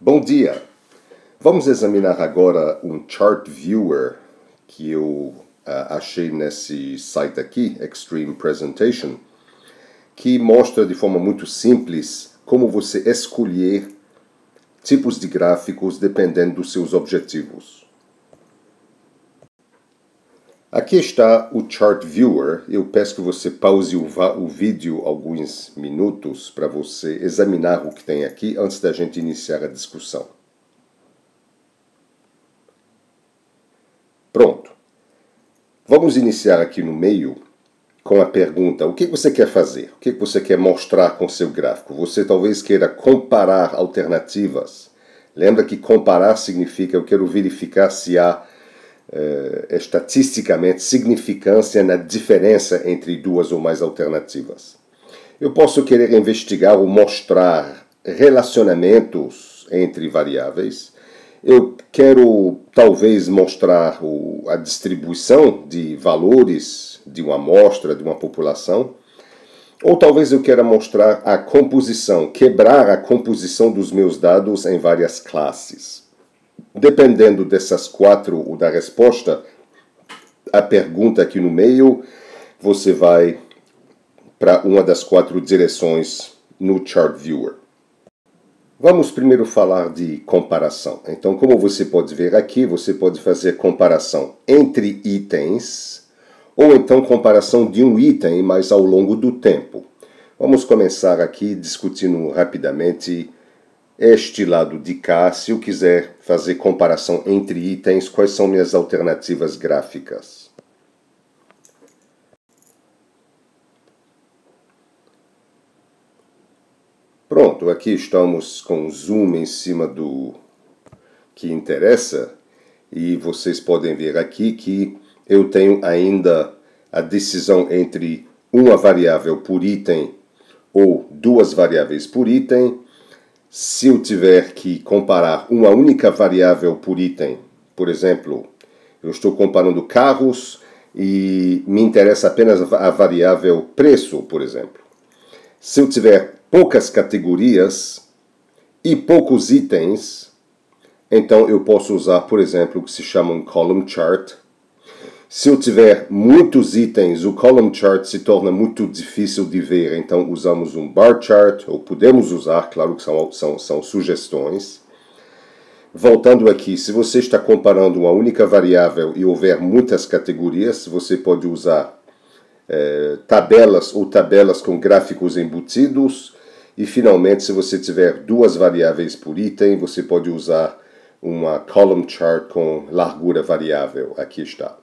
Bom dia! Vamos examinar agora um Chart Viewer que eu achei nesse site aqui, Extreme Presentation, que mostra de forma muito simples como você escolher tipos de gráficos dependendo dos seus objetivos. Aqui está o Chart Viewer. Eu peço que você pause o vídeo alguns minutos para você examinar o que tem aqui antes da gente iniciar a discussão. Pronto. Vamos iniciar aqui no meio com a pergunta: o que você quer fazer? O que você quer mostrar com seu gráfico? Você talvez queira comparar alternativas. Lembra que comparar significa eu quero verificar se há estatisticamente significância na diferença entre duas ou mais alternativas. Eu posso querer investigar ou mostrar relacionamentos entre variáveis. Eu quero talvez mostrar a distribuição de valores de uma amostra, de uma população. Ou talvez eu queira mostrar a composição, quebrar a composição dos meus dados em várias classes. Dependendo dessas quatro ou da resposta, a pergunta aqui no meio, você vai para uma das quatro direções no Chart Viewer. Vamos primeiro falar de comparação. Então, como você pode ver aqui, você pode fazer comparação entre itens, ou então comparação de um item, mas ao longo do tempo. Vamos começar aqui discutindo rapidamente este lado de cá. Se eu quiser fazer comparação entre itens, quais são minhas alternativas gráficas? Pronto, aqui estamos com zoom em cima do que interessa e vocês podem ver aqui que eu tenho ainda a decisão entre uma variável por item ou duas variáveis por item. Se eu tiver que comparar uma única variável por item, por exemplo, eu estou comparando carros e me interessa apenas a variável preço, por exemplo. Se eu tiver poucas categorias e poucos itens, então eu posso usar, por exemplo, o que se chama um column chart. Se eu tiver muitos itens, o column chart se torna muito difícil de ver, então usamos um bar chart, ou podemos usar, claro que são sugestões. Voltando aqui, se você está comparando uma única variável e houver muitas categorias, você pode usar tabelas ou tabelas com gráficos embutidos. E finalmente, se você tiver duas variáveis por item, você pode usar uma column chart com largura variável. Aqui está.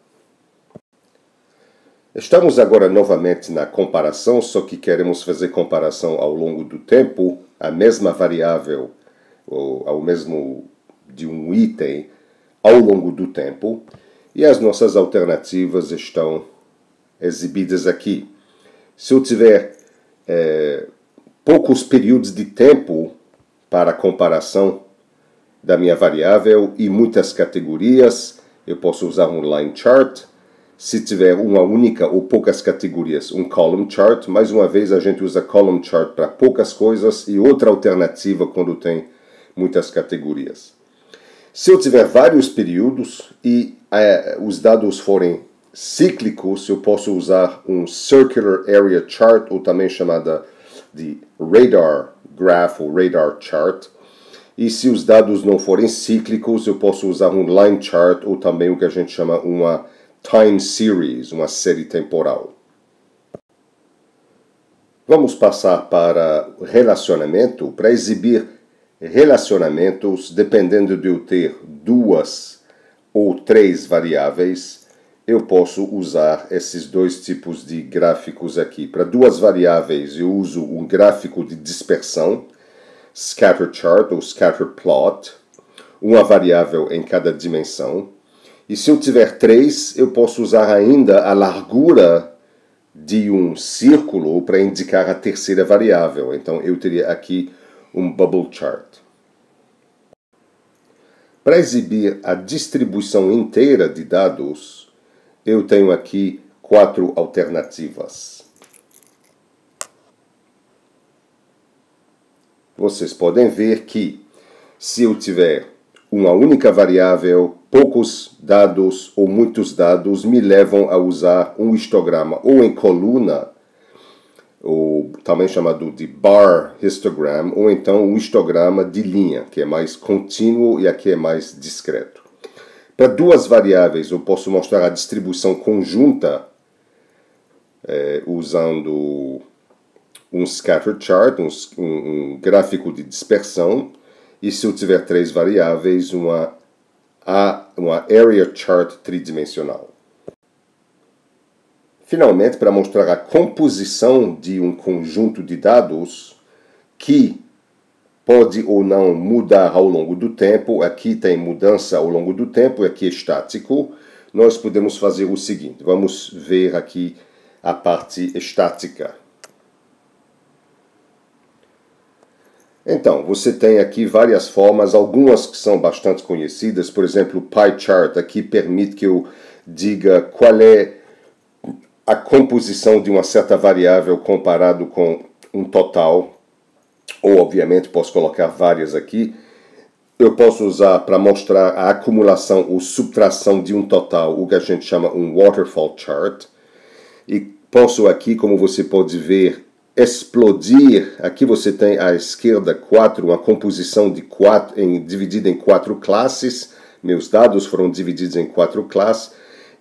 Estamos agora novamente na comparação, só que queremos fazer comparação ao longo do tempo, a mesma variável, ou ao mesmo de um item, ao longo do tempo, e as nossas alternativas estão exibidas aqui. Se eu tiver poucos períodos de tempo para comparação da minha variável e muitas categorias, eu posso usar um line chart. Se tiver uma única ou poucas categorias, um column chart. Mais uma vez, a gente usa column chart para poucas coisas e outra alternativa quando tem muitas categorias. Se eu tiver vários períodos e os dados forem cíclicos, eu posso usar um circular area chart, ou também chamada de radar graph ou radar chart. E se os dados não forem cíclicos, eu posso usar um line chart, ou também o que a gente chama uma time series, uma série temporal. Vamos passar para relacionamento. Para exibir relacionamentos, dependendo de eu ter duas ou três variáveis, eu posso usar esses dois tipos de gráficos aqui. Para duas variáveis, eu uso um gráfico de dispersão, scatter chart ou scatter plot, uma variável em cada dimensão. E se eu tiver três, eu posso usar ainda a largura de um círculo para indicar a terceira variável. Então, eu teria aqui um bubble chart. Para exibir a distribuição inteira de dados, eu tenho aqui quatro alternativas. Vocês podem ver que Se eu tiver uma única variável, poucos dados ou muitos dados me levam a usar um histograma ou em coluna, ou também chamado de bar histogram, ou então um histograma de linha, que é mais contínuo e aqui é mais discreto. Para duas variáveis, eu posso mostrar a distribuição conjunta usando um scatter chart, um gráfico de dispersão, e se eu tiver três variáveis, uma area chart tridimensional. Finalmente, para mostrar a composição de um conjunto de dados que pode ou não mudar ao longo do tempo, aqui tem mudança ao longo do tempo, aqui é estático, nós podemos fazer o seguinte, vamos ver aqui a parte estática. Então, você tem aqui várias formas, algumas que são bastante conhecidas, por exemplo, o pie chart aqui permite que eu diga qual é a composição de uma certa variável comparado com um total, ou obviamente posso colocar várias aqui. Eu posso usar para mostrar a acumulação ou subtração de um total, o que a gente chama um waterfall chart. E posso aqui, como você pode ver, explodir. Aqui você tem à esquerda uma composição de dividida em 4 classes. Meus dados foram divididos em 4 classes.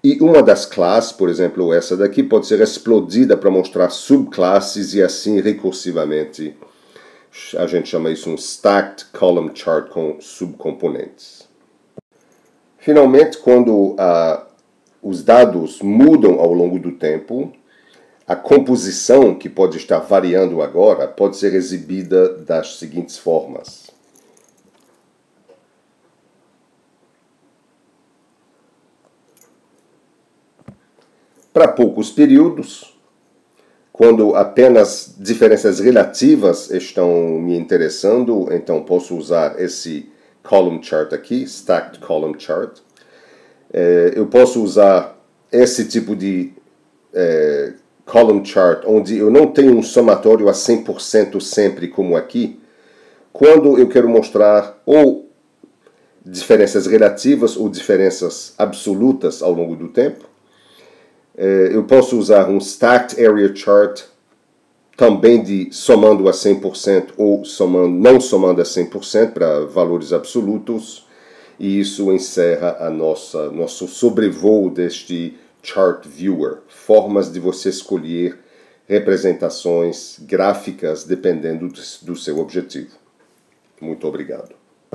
E uma das classes, por exemplo, essa daqui, pode ser explodida para mostrar subclasses e assim recursivamente. A gente chama isso um stacked column chart com subcomponentes. Finalmente, quando os dados mudam ao longo do tempo, a composição, que pode estar variando agora, pode ser exibida das seguintes formas. Para poucos períodos, quando apenas diferenças relativas estão me interessando, então posso usar esse column chart aqui, stacked column chart. Eu posso usar esse tipo de column chart, onde eu não tenho um somatório a 100% sempre como aqui, quando eu quero mostrar ou diferenças relativas ou diferenças absolutas ao longo do tempo. Eu posso usar um stacked area chart também de somando a 100% ou não somando a 100% para valores absolutos. E isso encerra nosso sobrevoo deste Chart Viewer. Formas de você escolher representações gráficas dependendo do seu objetivo. Muito obrigado.